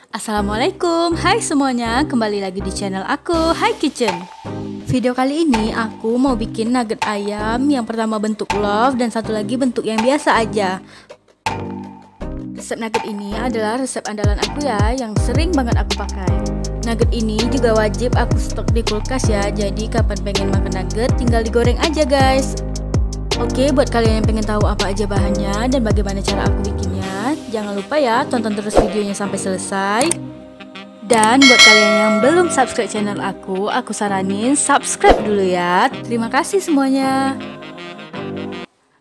Assalamualaikum, hai semuanya, kembali lagi di channel aku, Hai Kitchen. Video kali ini aku mau bikin nugget ayam, yang pertama bentuk love dan satu lagi bentuk yang biasa aja. Resep nugget ini adalah resep andalan aku ya, yang sering banget aku pakai. Nugget ini juga wajib aku stok di kulkas ya, jadi kapan pengen makan nugget tinggal digoreng aja guys. Oke, buat kalian yang pengen tahu apa aja bahannya dan bagaimana cara aku bikinnya, jangan lupa ya tonton terus videonya sampai selesai. Dan buat kalian yang belum subscribe channel aku saranin subscribe dulu ya. Terima kasih semuanya.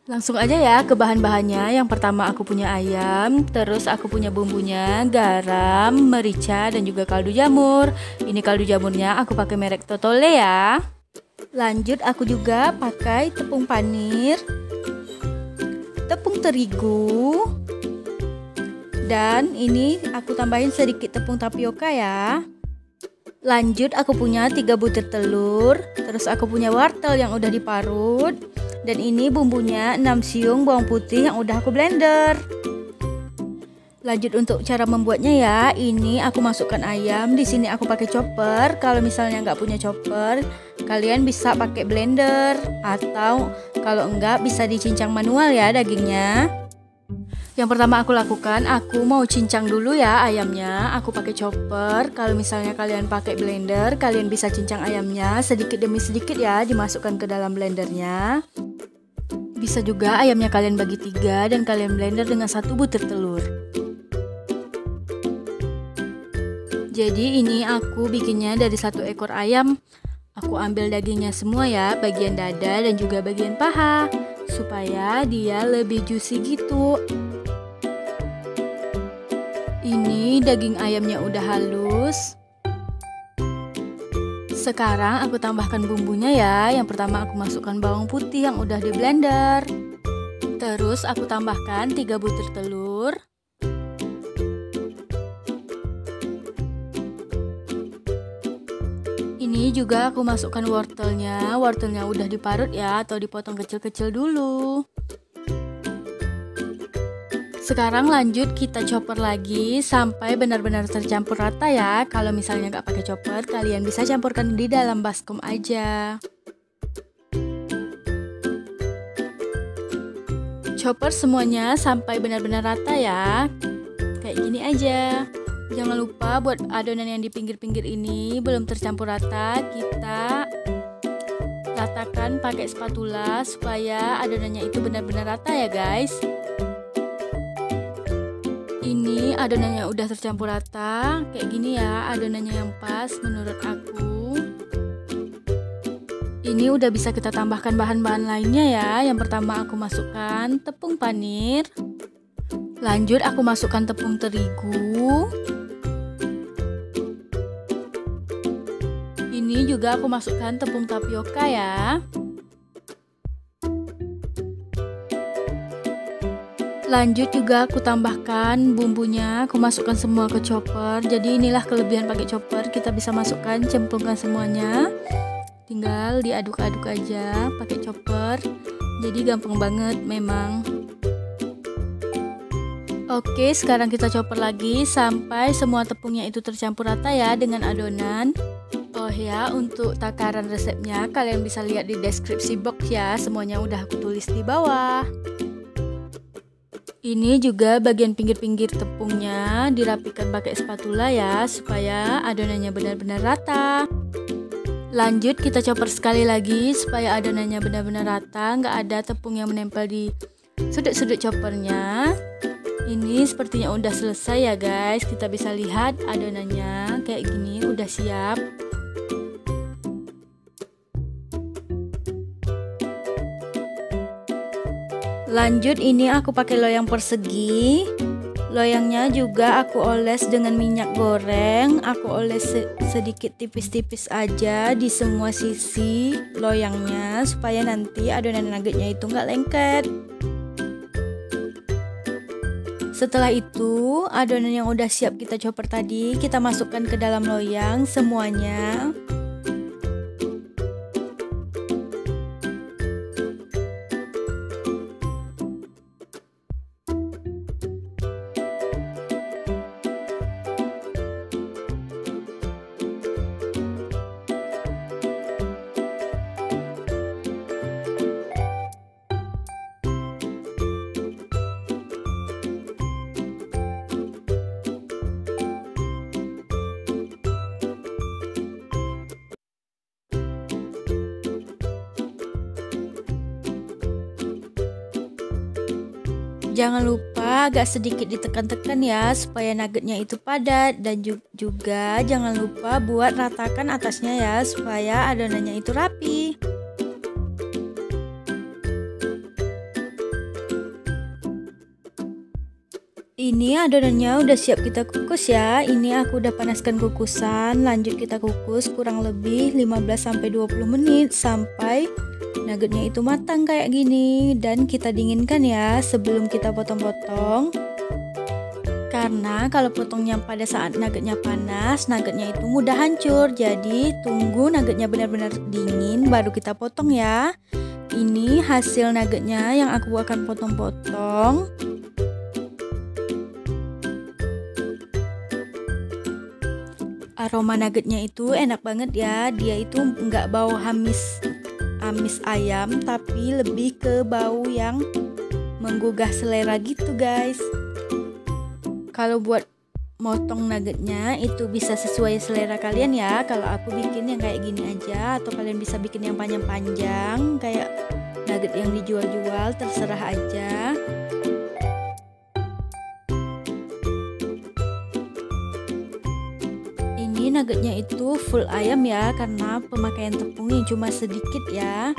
Langsung aja ya ke bahan-bahannya. Yang pertama aku punya ayam, terus aku punya bumbunya, garam, merica, dan juga kaldu jamur. Ini kaldu jamurnya aku pakai merek Totole ya. Lanjut aku juga pakai tepung panir, tepung terigu, dan ini aku tambahin sedikit tepung tapioka ya. Lanjut aku punya 3 butir telur, terus aku punya wortel yang udah diparut, dan ini bumbunya 6 siung bawang putih yang udah aku blender. Lanjut untuk cara membuatnya ya, ini aku masukkan ayam, di sini aku pakai chopper. Kalau misalnya nggak punya chopper, kalian bisa pakai blender, atau kalau enggak bisa dicincang manual ya dagingnya. Yang pertama aku lakukan, aku mau cincang dulu ya ayamnya. Aku pakai chopper. Kalau misalnya kalian pakai blender, kalian bisa cincang ayamnya sedikit demi sedikit ya, dimasukkan ke dalam blendernya. Bisa juga ayamnya kalian bagi 3 dan kalian blender dengan 1 butir telur. Jadi ini aku bikinnya dari 1 ekor ayam. Aku ambil dagingnya semua ya, bagian dada dan juga bagian paha, supaya dia lebih juicy gitu. Ini daging ayamnya udah halus. Sekarang aku tambahkan bumbunya ya. Yang pertama aku masukkan bawang putih yang udah di blender. Terus aku tambahkan 3 butir telur. Ini juga aku masukkan wortelnya. Wortelnya udah diparut ya, atau dipotong kecil-kecil dulu. Sekarang lanjut kita chopper lagi sampai benar-benar tercampur rata ya. Kalau misalnya nggak pakai chopper, kalian bisa campurkan di dalam baskom aja. Chopper semuanya sampai benar-benar rata ya. Kayak gini aja. Jangan lupa buat adonan yang di pinggir-pinggir ini belum tercampur rata, kita ratakan pakai spatula supaya adonannya itu benar-benar rata ya guys. Ini adonannya udah tercampur rata, kayak gini ya adonannya yang pas menurut aku. Ini udah bisa kita tambahkan bahan-bahan lainnya ya. Yang pertama aku masukkan tepung panir. Lanjut aku masukkan tepung terigu. Ini juga aku masukkan tepung tapioka ya. Lanjut juga aku tambahkan bumbunya, aku masukkan semua ke chopper. Jadi inilah kelebihan pakai chopper, kita bisa masukkan, cemplungkan semuanya. Tinggal diaduk-aduk aja pakai chopper. Jadi gampang banget memang. Oke, sekarang kita chopper lagi sampai semua tepungnya itu tercampur rata ya dengan adonan. Oh ya, untuk takaran resepnya kalian bisa lihat di deskripsi box ya, semuanya udah aku tulis di bawah. Ini juga bagian pinggir-pinggir tepungnya dirapikan pakai spatula ya, supaya adonannya benar-benar rata. Lanjut kita chopper sekali lagi supaya adonannya benar-benar rata, nggak ada tepung yang menempel di sudut-sudut choppernya. Ini sepertinya udah selesai ya guys, kita bisa lihat adonannya kayak gini udah siap. Lanjut ini aku pakai loyang persegi. Loyangnya juga aku oles dengan minyak goreng. Aku oles sedikit tipis-tipis aja di semua sisi loyangnya, supaya nanti adonan nuggetnya itu nggak lengket. Setelah itu adonan yang udah siap kita chopper tadi kita masukkan ke dalam loyang semuanya. Jangan lupa agak sedikit ditekan-tekan ya supaya nuggetnya itu padat, dan juga jangan lupa buat ratakan atasnya ya supaya adonannya itu rapi. Ini adonannya udah siap kita kukus ya. Ini aku udah panaskan kukusan, lanjut kita kukus kurang lebih 15-20 menit sampai nuggetnya itu matang kayak gini, dan kita dinginkan ya sebelum kita potong-potong. Karena kalau potongnya pada saat nuggetnya panas, nuggetnya itu mudah hancur. Jadi tunggu nuggetnya benar-benar dingin baru kita potong ya. Ini hasil nuggetnya yang aku akan potong-potong. Aroma nuggetnya itu enak banget ya. Dia itu nggak bau amis ayam, tapi lebih ke bau yang menggugah selera gitu guys. Kalau buat motong nuggetnya itu bisa sesuai selera kalian ya. Kalau aku bikin yang kayak gini aja, atau kalian bisa bikin yang panjang-panjang kayak nugget yang dijual-jual, terserah aja. Ini nuggetnya itu full ayam ya, karena pemakaian tepungnya cuma sedikit ya.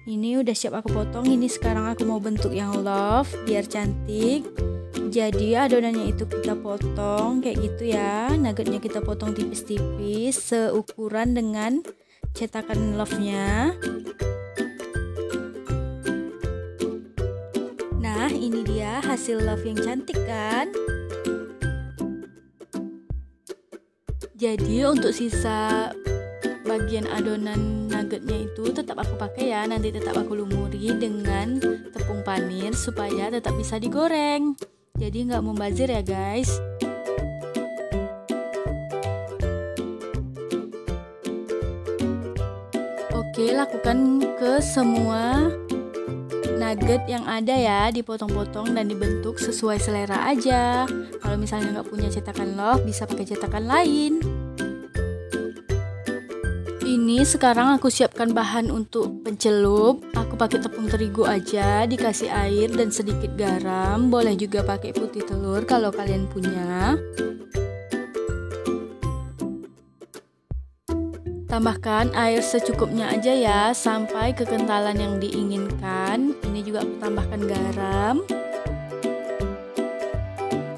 Ini udah siap aku potong. Ini sekarang aku mau bentuk yang love biar cantik. Jadi adonannya itu kita potong kayak gitu ya. Nuggetnya kita potong tipis-tipis seukuran dengan cetakan love-nya. Nah, ini dia hasil love yang cantik kan? Jadi untuk sisa bagian adonan nuggetnya itu tetap aku pakai ya. Nanti tetap aku lumuri dengan tepung panir supaya tetap bisa digoreng. Jadi nggak membazir ya guys. Oke, lakukan ke semua nugget yang ada ya, dipotong-potong dan dibentuk sesuai selera aja. Kalau misalnya nggak punya cetakan love, bisa pakai cetakan lain. Ini sekarang aku siapkan bahan untuk pencelup. Aku pakai tepung terigu aja, dikasih air dan sedikit garam. Boleh juga pakai putih telur kalau kalian punya. Tambahkan air secukupnya aja ya, sampai kekentalan yang diinginkan. Ini juga aku tambahkan garam.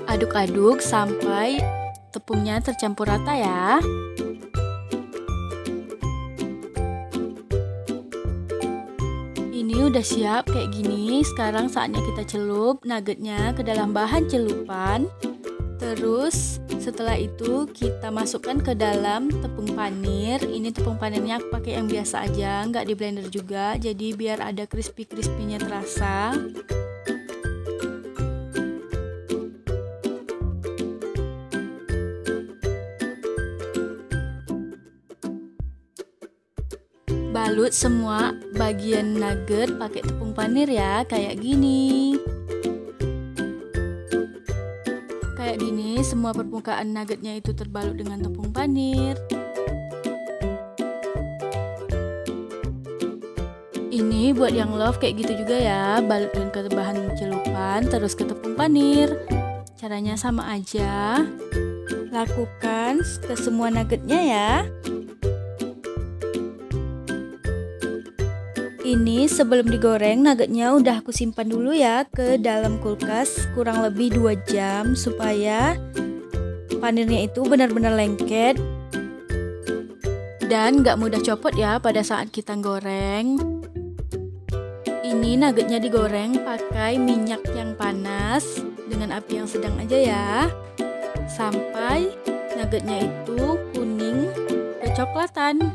Aduk-aduk sampai tepungnya tercampur rata ya. Ini udah siap kayak gini. Sekarang saatnya kita celup nuggetnya ke dalam bahan celupan. Terus setelah itu kita masukkan ke dalam tepung panir. Ini tepung panirnya aku pakai yang biasa aja, nggak di blender juga. Jadi biar ada crispy-crispy-nya terasa. Balut semua bagian nugget pakai tepung panir ya, kayak gini. Kayak gini, semua permukaan nuggetnya itu terbalut dengan tepung panir. Ini buat yang love kayak gitu juga ya, balutkan ke bahan celupan terus ke tepung panir. Caranya sama aja. Lakukan ke semua nuggetnya ya. Ini sebelum digoreng, nuggetnya udah aku simpan dulu ya ke dalam kulkas kurang lebih 2 jam supaya panirnya itu benar-benar lengket dan gak mudah copot ya pada saat kita goreng. Ini nuggetnya digoreng pakai minyak yang panas dengan api yang sedang aja ya, sampai nuggetnya itu kuning kecoklatan.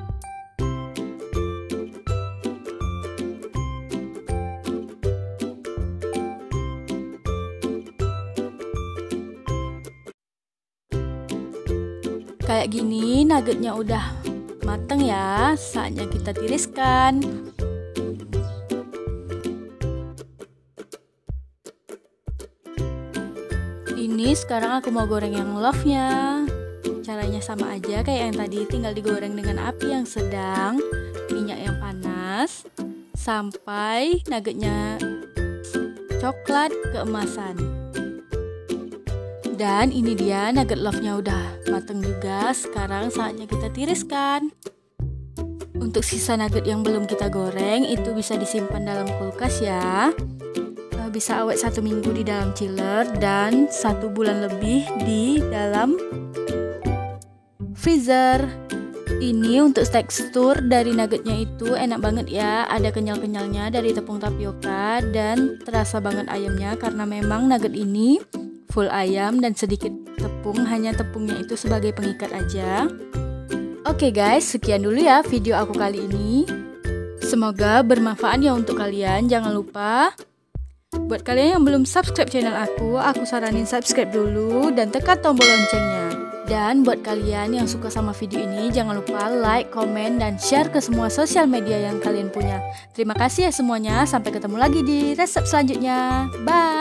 Kayak gini nuggetnya udah mateng ya, saatnya kita tiriskan. Ini sekarang aku mau goreng yang love-nya. Caranya sama aja kayak yang tadi, tinggal digoreng dengan api yang sedang, minyak yang panas, sampai nuggetnya coklat keemasan. Dan ini dia nugget love-nya udah mateng juga. Sekarang saatnya kita tiriskan. Untuk sisa nugget yang belum kita goreng itu bisa disimpan dalam kulkas ya. Bisa awet 1 minggu di dalam chiller dan 1 bulan lebih di dalam freezer. Ini untuk tekstur dari nuggetnya itu enak banget ya. Ada kenyal-kenyalnya dari tepung tapioka dan terasa banget ayamnya karena memang nugget ini full ayam dan sedikit tepung, hanya tepungnya itu sebagai pengikat aja. Oke guys, sekian dulu ya video aku kali ini. Semoga bermanfaat ya untuk kalian. Jangan lupa buat kalian yang belum subscribe channel aku saranin subscribe dulu dan tekan tombol loncengnya. Dan buat kalian yang suka sama video ini, jangan lupa like, komen, dan share ke semua sosial media yang kalian punya. Terima kasih ya semuanya, sampai ketemu lagi di resep selanjutnya. Bye!